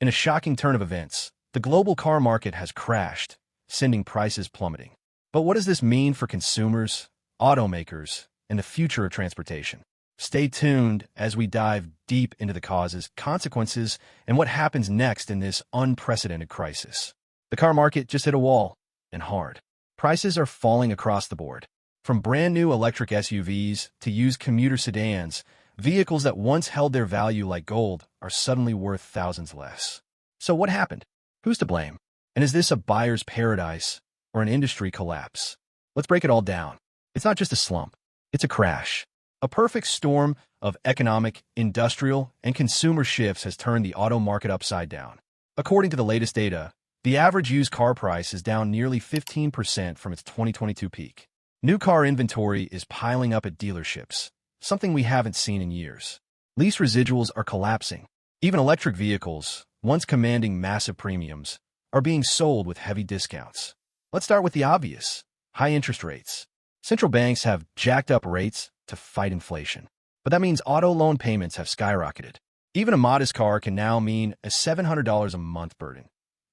In a shocking turn of events, the global car market has crashed, sending prices plummeting. But what does this mean for consumers, automakers, and the future of transportation? Stay tuned as we dive deep into the causes, consequences, and what happens next in this unprecedented crisis. The car market just hit a wall, and hard. Prices are falling across the board. From brand new electric SUVs to used commuter sedans, vehicles that once held their value like gold are suddenly worth thousands less. So what happened? Who's to blame? And is this a buyer's paradise or an industry collapse? Let's break it all down. It's not just a slump. It's a crash. A perfect storm of economic, industrial, and consumer shifts has turned the auto market upside down. According to the latest data, the average used car price is down nearly 15% from its 2022 peak. New car inventory is piling up at dealerships, something we haven't seen in years. Lease residuals are collapsing. Even electric vehicles, once commanding massive premiums, are being sold with heavy discounts. Let's start with the obvious: high interest rates. Central banks have jacked up rates to fight inflation. But that means auto loan payments have skyrocketed. Even a modest car can now mean a $700 a month burden.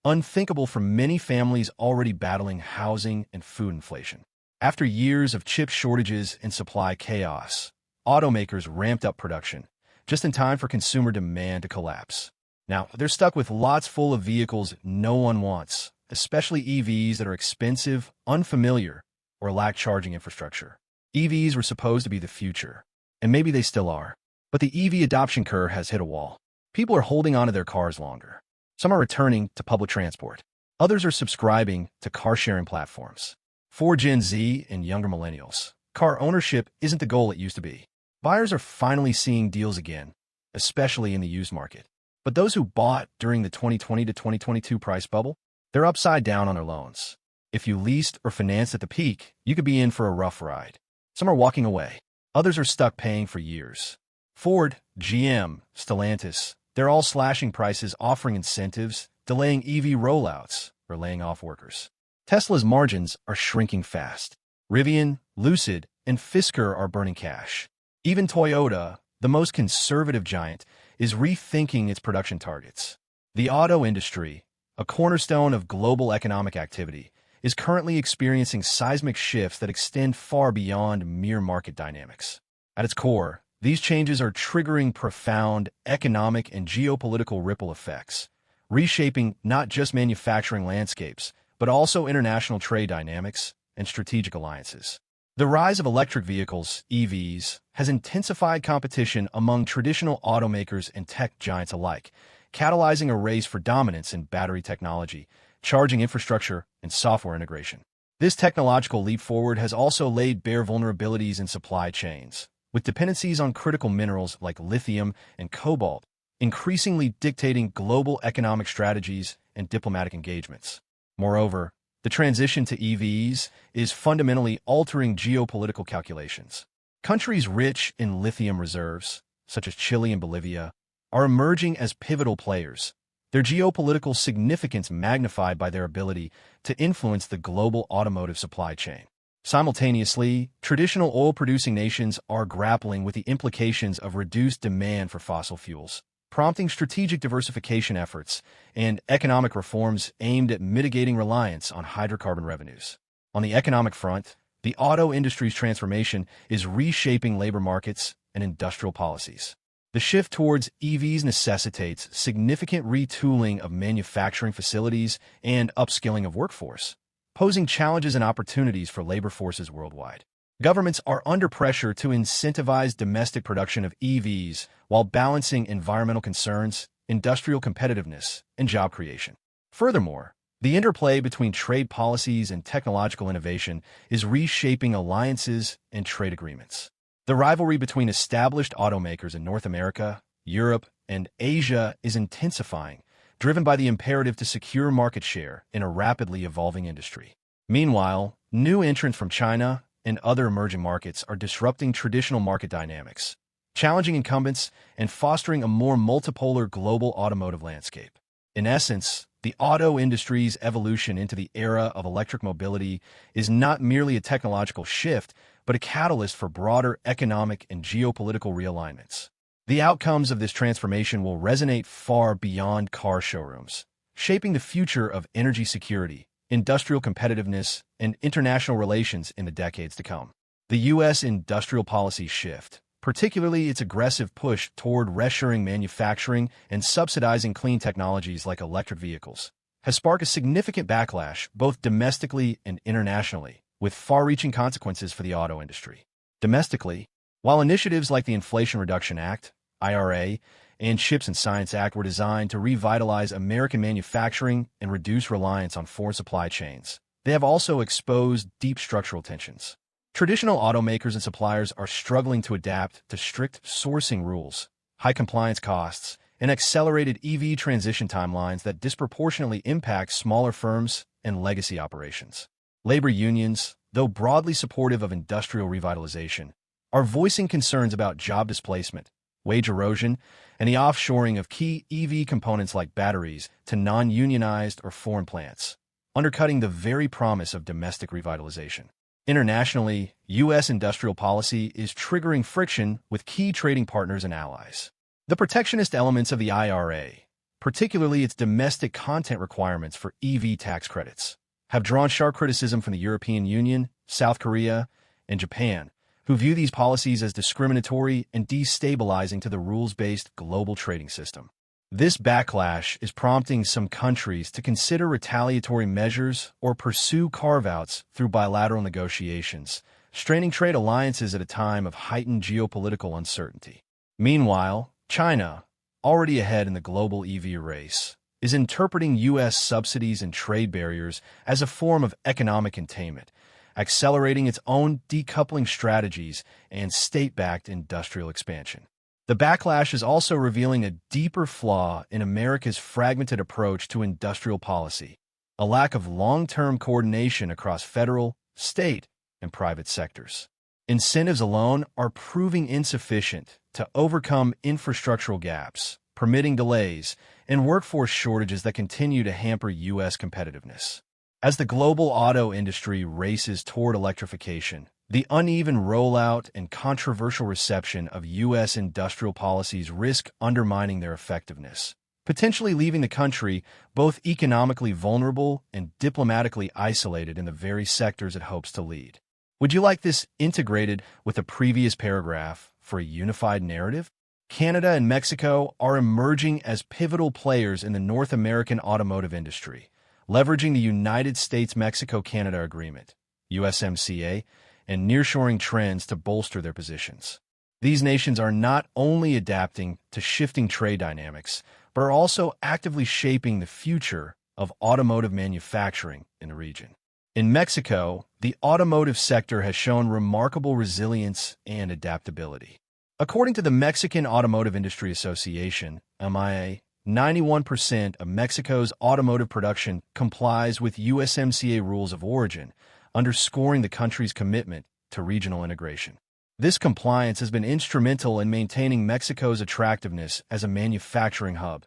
Unthinkable for many families already battling housing and food inflation. After years of chip shortages and supply chaos, automakers ramped up production, just in time for consumer demand to collapse. Now, they're stuck with lots full of vehicles no one wants, especially EVs that are expensive, unfamiliar, or lack charging infrastructure. EVs were supposed to be the future, and maybe they still are. But the EV adoption curve has hit a wall. People are holding onto their cars longer. Some are returning to public transport. Others are subscribing to car-sharing platforms. For Gen Z and younger millennials, car ownership isn't the goal it used to be. Buyers are finally seeing deals again, especially in the used market. But those who bought during the 2020 to 2022 price bubble, they're upside down on their loans. If you leased or financed at the peak, you could be in for a rough ride. Some are walking away. Others are stuck paying for years. Ford, GM, Stellantis, they're all slashing prices, offering incentives, delaying EV rollouts, or laying off workers. Tesla's margins are shrinking fast. Rivian, Lucid, and Fisker are burning cash. Even Toyota, the most conservative giant, is rethinking its production targets. The auto industry, a cornerstone of global economic activity, is currently experiencing seismic shifts that extend far beyond mere market dynamics. At its core, these changes are triggering profound economic and geopolitical ripple effects, reshaping not just manufacturing landscapes, but also international trade dynamics and strategic alliances. The rise of electric vehicles, EVs, has intensified competition among traditional automakers and tech giants alike, catalyzing a race for dominance in battery technology, charging infrastructure, and software integration. This technological leap forward has also laid bare vulnerabilities in supply chains, with dependencies on critical minerals like lithium and cobalt increasingly dictating global economic strategies and diplomatic engagements. Moreover, the transition to EVs is fundamentally altering geopolitical calculations. Countries rich in lithium reserves, such as Chile and Bolivia, are emerging as pivotal players, their geopolitical significance magnified by their ability to influence the global automotive supply chain. Simultaneously, traditional oil-producing nations are grappling with the implications of reduced demand for fossil fuels, prompting strategic diversification efforts and economic reforms aimed at mitigating reliance on hydrocarbon revenues. On the economic front, the auto industry's transformation is reshaping labor markets and industrial policies. The shift towards EVs necessitates significant retooling of manufacturing facilities and upskilling of workforce, posing challenges and opportunities for labor forces worldwide. Governments are under pressure to incentivize domestic production of EVs while balancing environmental concerns, industrial competitiveness, and job creation. Furthermore, the interplay between trade policies and technological innovation is reshaping alliances and trade agreements. The rivalry between established automakers in North America, Europe, and Asia is intensifying, driven by the imperative to secure market share in a rapidly evolving industry. Meanwhile, new entrants from China and other emerging markets are disrupting traditional market dynamics, challenging incumbents, and fostering a more multipolar global automotive landscape. In essence, the auto industry's evolution into the era of electric mobility is not merely a technological shift, but a catalyst for broader economic and geopolitical realignments. The outcomes of this transformation will resonate far beyond car showrooms, shaping the future of energy security, industrial competitiveness, and international relations in the decades to come. The U.S. industrial policy shift, particularly its aggressive push toward reshoring manufacturing and subsidizing clean technologies like electric vehicles, has sparked a significant backlash both domestically and internationally, with far-reaching consequences for the auto industry. Domestically, while initiatives like the Inflation Reduction Act, IRA, and CHIPS and Science Act were designed to revitalize American manufacturing and reduce reliance on foreign supply chains, they have also exposed deep structural tensions. Traditional automakers and suppliers are struggling to adapt to strict sourcing rules, high compliance costs, and accelerated EV transition timelines that disproportionately impact smaller firms and legacy operations. Labor unions, though broadly supportive of industrial revitalization, are voicing concerns about job displacement, wage erosion, and the offshoring of key EV components like batteries to non-unionized or foreign plants, undercutting the very promise of domestic revitalization. Internationally, U.S. industrial policy is triggering friction with key trading partners and allies. The protectionist elements of the IRA, particularly its domestic content requirements for EV tax credits, have drawn sharp criticism from the European Union, South Korea, and Japan, who view these policies as discriminatory and destabilizing to the rules-based global trading system. This backlash is prompting some countries to consider retaliatory measures or pursue carve-outs through bilateral negotiations, straining trade alliances at a time of heightened geopolitical uncertainty. Meanwhile, China, already ahead in the global EV race, is interpreting U.S. subsidies and trade barriers as a form of economic containment, accelerating its own decoupling strategies and state-backed industrial expansion. The backlash is also revealing a deeper flaw in America's fragmented approach to industrial policy, a lack of long-term coordination across federal, state, and private sectors. Incentives alone are proving insufficient to overcome infrastructural gaps, permitting delays, and workforce shortages that continue to hamper U.S. competitiveness. As the global auto industry races toward electrification, the uneven rollout and controversial reception of U.S. industrial policies risk undermining their effectiveness, potentially leaving the country both economically vulnerable and diplomatically isolated in the very sectors it hopes to lead. Would you like this integrated with the previous paragraph for a unified narrative? Canada and Mexico are emerging as pivotal players in the North American automotive industry, leveraging the United States-Mexico-Canada Agreement, USMCA, and nearshoring trends to bolster their positions. These nations are not only adapting to shifting trade dynamics, but are also actively shaping the future of automotive manufacturing in the region. In Mexico, the automotive sector has shown remarkable resilience and adaptability. According to the Mexican Automotive Industry Association, MIA, 91% of Mexico's automotive production complies with USMCA rules of origin, underscoring the country's commitment to regional integration. This compliance has been instrumental in maintaining Mexico's attractiveness as a manufacturing hub,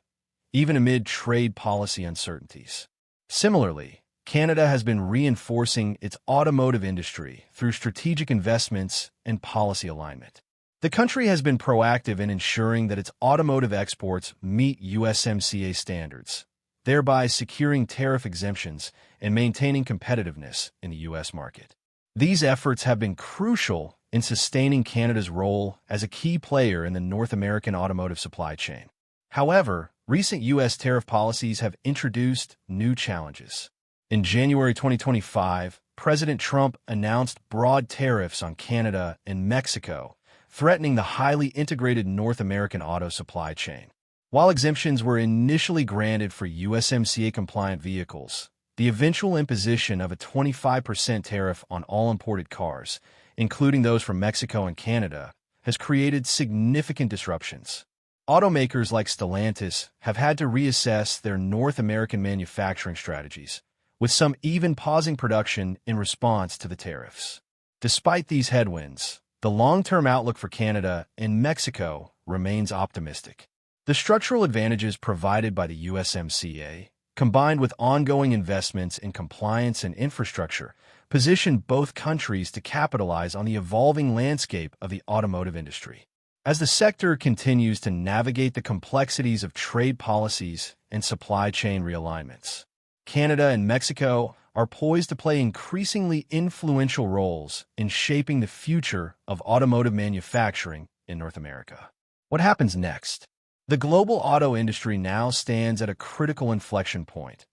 even amid trade policy uncertainties. Similarly, Canada has been reinforcing its automotive industry through strategic investments and policy alignment. The country has been proactive in ensuring that its automotive exports meet USMCA standards, thereby securing tariff exemptions and maintaining competitiveness in the U.S. market. These efforts have been crucial in sustaining Canada's role as a key player in the North American automotive supply chain. However, recent U.S. tariff policies have introduced new challenges. In January 2025, President Trump announced broad tariffs on Canada and Mexico, threatening the highly integrated North American auto supply chain. While exemptions were initially granted for USMCA-compliant vehicles, the eventual imposition of a 25% tariff on all imported cars, including those from Mexico and Canada, has created significant disruptions. Automakers like Stellantis have had to reassess their North American manufacturing strategies, with some even pausing production in response to the tariffs. Despite these headwinds, the long-term outlook for Canada and Mexico remains optimistic. The structural advantages provided by the USMCA, combined with ongoing investments in compliance and infrastructure, position both countries to capitalize on the evolving landscape of the automotive industry. As the sector continues to navigate the complexities of trade policies and supply chain realignments, Canada and Mexico are poised to play increasingly influential roles in shaping the future of automotive manufacturing in North America. What happens next? The global auto industry now stands at a critical inflection point.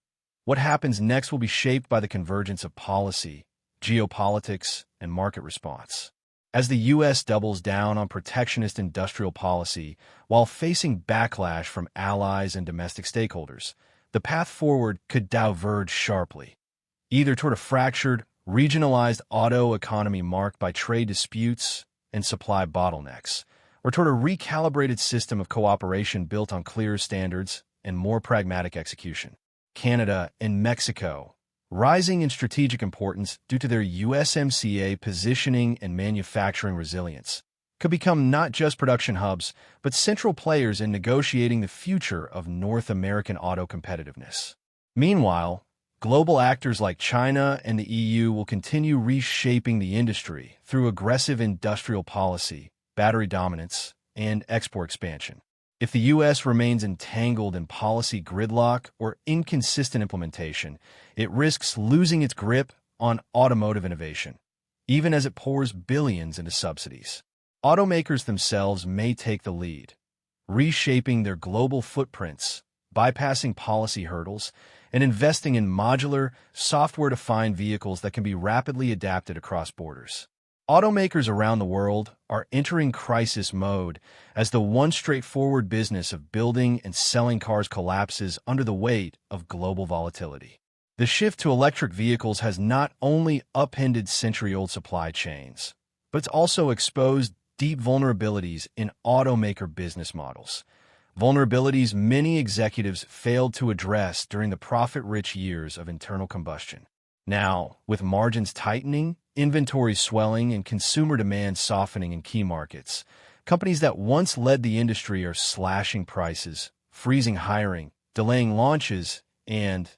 What happens next will be shaped by the convergence of policy, geopolitics, and market response. As the U.S. doubles down on protectionist industrial policy while facing backlash from allies and domestic stakeholders, the path forward could diverge sharply, either toward a fractured, regionalized auto economy marked by trade disputes and supply bottlenecks, or toward a recalibrated system of cooperation built on clearer standards and more pragmatic execution. Canada and Mexico, rising in strategic importance due to their USMCA positioning and manufacturing resilience, could become not just production hubs, but central players in negotiating the future of North American auto competitiveness. Meanwhile, global actors like China and the EU will continue reshaping the industry through aggressive industrial policy, battery dominance, and export expansion. If the U.S. remains entangled in policy gridlock or inconsistent implementation, it risks losing its grip on automotive innovation, even as it pours billions into subsidies. Automakers themselves may take the lead, reshaping their global footprints, bypassing policy hurdles, and investing in modular, software-defined vehicles that can be rapidly adapted across borders. Automakers around the world are entering crisis mode as the once straightforward business of building and selling cars collapses under the weight of global volatility. The shift to electric vehicles has not only upended century-old supply chains, but it's also exposed deep vulnerabilities in automaker business models, vulnerabilities many executives failed to address during the profit-rich years of internal combustion. Now, with margins tightening, inventory swelling, and consumer demand softening in key markets, companies that once led the industry are slashing prices, freezing hiring, delaying launches, and,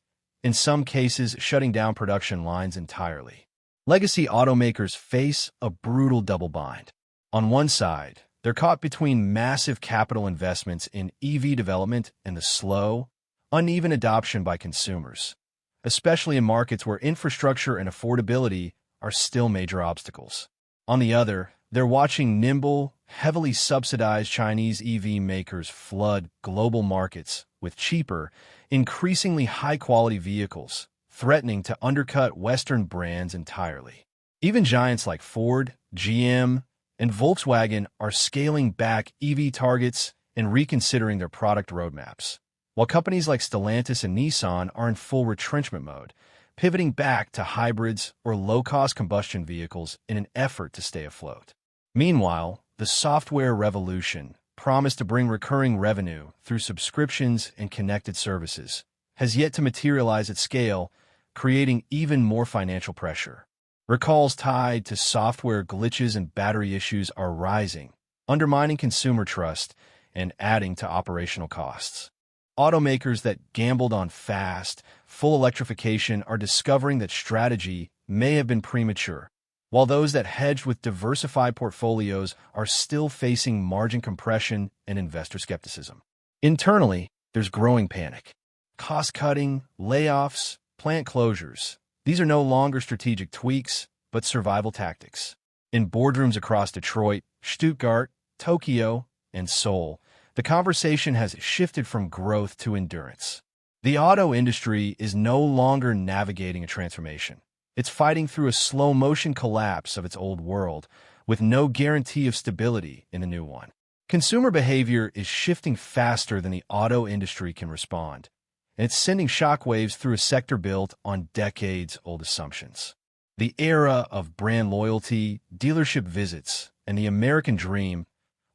in some cases, shutting down production lines entirely. Legacy automakers face a brutal double bind. On one side, they're caught between massive capital investments in EV development and the slow, uneven adoption by consumers, especially in markets where infrastructure and affordability are still major obstacles. On the other, they're watching nimble, heavily subsidized Chinese EV makers flood global markets with cheaper, increasingly high-quality vehicles, threatening to undercut Western brands entirely. Even giants like Ford, GM, and Volkswagen are scaling back EV targets and reconsidering their product roadmaps, while companies like Stellantis and Nissan are in full retrenchment mode, pivoting back to hybrids or low-cost combustion vehicles in an effort to stay afloat. Meanwhile, the software revolution, promised to bring recurring revenue through subscriptions and connected services, has yet to materialize at scale, creating even more financial pressure. Recalls tied to software glitches and battery issues are rising, undermining consumer trust and adding to operational costs. Automakers that gambled on fast, full electrification are discovering that strategy may have been premature, while those that hedged with diversified portfolios are still facing margin compression and investor skepticism. Internally, there's growing panic. Cost-cutting, layoffs, plant closures. These are no longer strategic tweaks, but survival tactics. In boardrooms across Detroit, Stuttgart, Tokyo, and Seoul, the conversation has shifted from growth to endurance. The auto industry is no longer navigating a transformation. It's fighting through a slow-motion collapse of its old world, with no guarantee of stability in the new one. Consumer behavior is shifting faster than the auto industry can respond, and it's sending shockwaves through a sector built on decades-old assumptions. The era of brand loyalty, dealership visits, and the American dream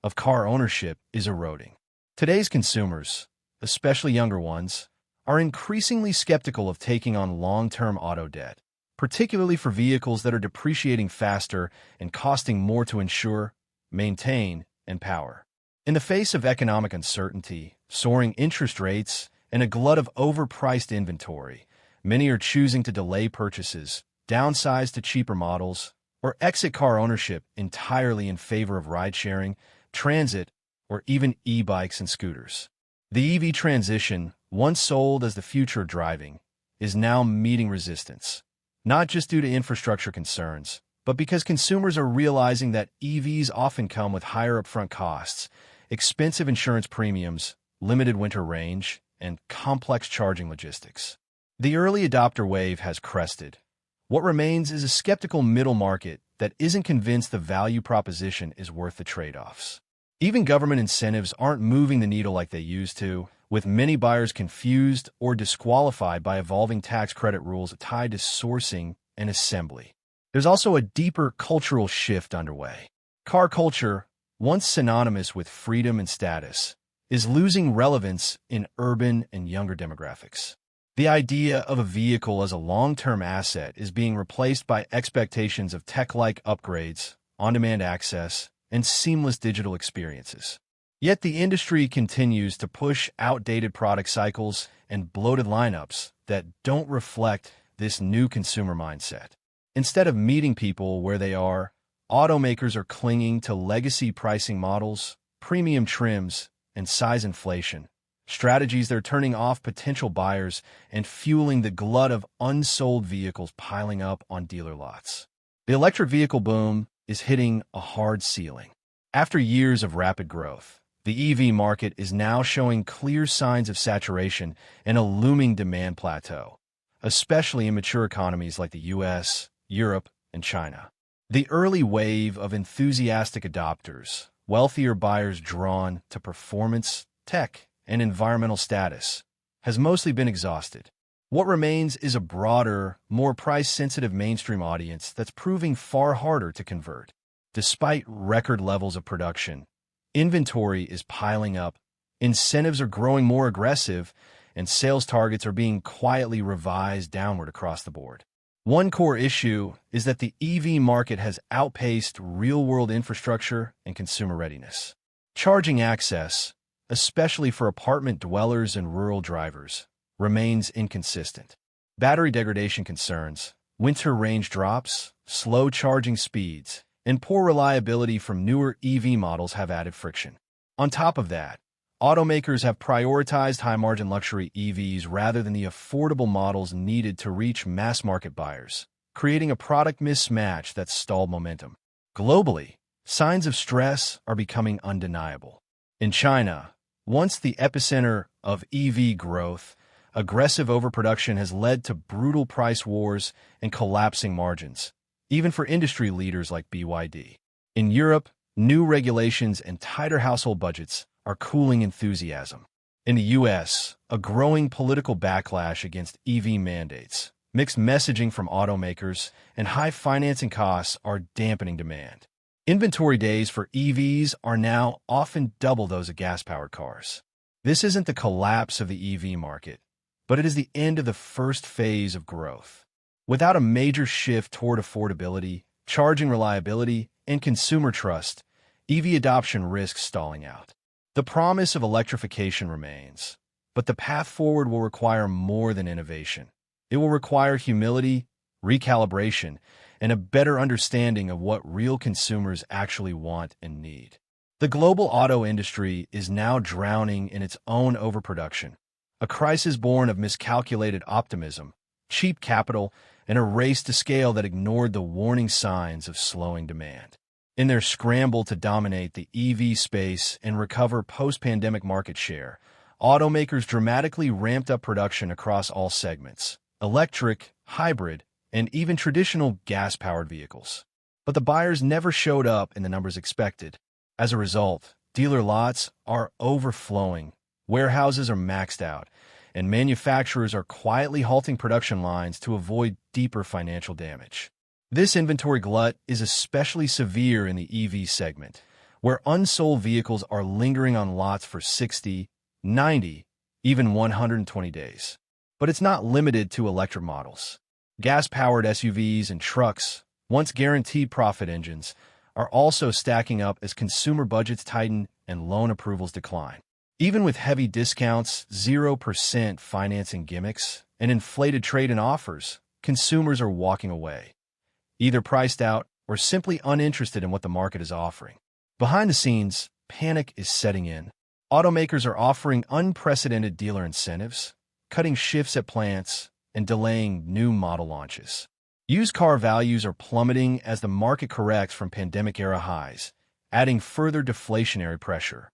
of car ownership is eroding. Today's consumers, especially younger ones, are increasingly skeptical of taking on long-term auto debt, particularly for vehicles that are depreciating faster and costing more to insure, maintain, and power. In the face of economic uncertainty, soaring interest rates, and a glut of overpriced inventory, many are choosing to delay purchases, downsize to cheaper models, or exit car ownership entirely in favor of ride-sharing, transit, or even e-bikes and scooters. The EV transition, once sold as the future of driving, is now meeting resistance, not just due to infrastructure concerns, but because consumers are realizing that EVs often come with higher upfront costs, expensive insurance premiums, limited winter range, and complex charging logistics. The early adopter wave has crested. What remains is a skeptical middle market that isn't convinced the value proposition is worth the trade-offs. Even government incentives aren't moving the needle like they used to, with many buyers confused or disqualified by evolving tax credit rules tied to sourcing and assembly. There's also a deeper cultural shift underway. Car culture, once synonymous with freedom and status, is losing relevance in urban and younger demographics. The idea of a vehicle as a long-term asset is being replaced by expectations of tech-like upgrades, on-demand access, and seamless digital experiences. Yet the industry continues to push outdated product cycles and bloated lineups that don't reflect this new consumer mindset. Instead of meeting people where they are, automakers are clinging to legacy pricing models, premium trims, and size inflation, strategies that are turning off potential buyers and fueling the glut of unsold vehicles piling up on dealer lots. The electric vehicle boom is hitting a hard ceiling. After years of rapid growth, the EV market is now showing clear signs of saturation and a looming demand plateau, especially in mature economies like the US, Europe, and China. The early wave of enthusiastic adopters, wealthier buyers drawn to performance, tech, and environmental status, has mostly been exhausted. What remains is a broader, more price-sensitive mainstream audience that's proving far harder to convert. Despite record levels of production, inventory is piling up, incentives are growing more aggressive, and sales targets are being quietly revised downward across the board. One core issue is that the EV market has outpaced real-world infrastructure and consumer readiness. Charging access, especially for apartment dwellers and rural drivers, remains inconsistent. Battery degradation concerns, winter range drops, slow charging speeds, and poor reliability from newer EV models have added friction. On top of that, automakers have prioritized high-margin luxury EVs rather than the affordable models needed to reach mass-market buyers, creating a product mismatch that's stalled momentum. Globally, signs of stress are becoming undeniable. In China, once the epicenter of EV growth, aggressive overproduction has led to brutal price wars and collapsing margins, even for industry leaders like BYD. In Europe, new regulations and tighter household budgets are cooling enthusiasm. In the US, a growing political backlash against EV mandates, mixed messaging from automakers, and high financing costs are dampening demand. Inventory days for EVs are now often double those of gas-powered cars. This isn't the collapse of the EV market, but it is the end of the first phase of growth. Without a major shift toward affordability, charging reliability, and consumer trust, EV adoption risks stalling out. The promise of electrification remains, but the path forward will require more than innovation. It will require humility, recalibration, and a better understanding of what real consumers actually want and need. The global auto industry is now drowning in its own overproduction, a crisis born of miscalculated optimism, cheap capital, and a race to scale that ignored the warning signs of slowing demand. In their scramble to dominate the EV space and recover post-pandemic market share, automakers dramatically ramped up production across all segments: electric, hybrid, and even traditional gas-powered vehicles. But the buyers never showed up in the numbers expected. As a result, dealer lots are overflowing, warehouses are maxed out, and manufacturers are quietly halting production lines to avoid deeper financial damage. This inventory glut is especially severe in the EV segment, where unsold vehicles are lingering on lots for 60, 90, even 120 days. But it's not limited to electric models. Gas-powered SUVs and trucks, once guaranteed profit engines, are also stacking up as consumer budgets tighten and loan approvals decline. Even with heavy discounts, 0% financing gimmicks, and inflated trade-in offers, consumers are walking away, either priced out or simply uninterested in what the market is offering. Behind the scenes, panic is setting in. Automakers are offering unprecedented dealer incentives, cutting shifts at plants, and delaying new model launches. Used car values are plummeting as the market corrects from pandemic-era highs, adding further deflationary pressure.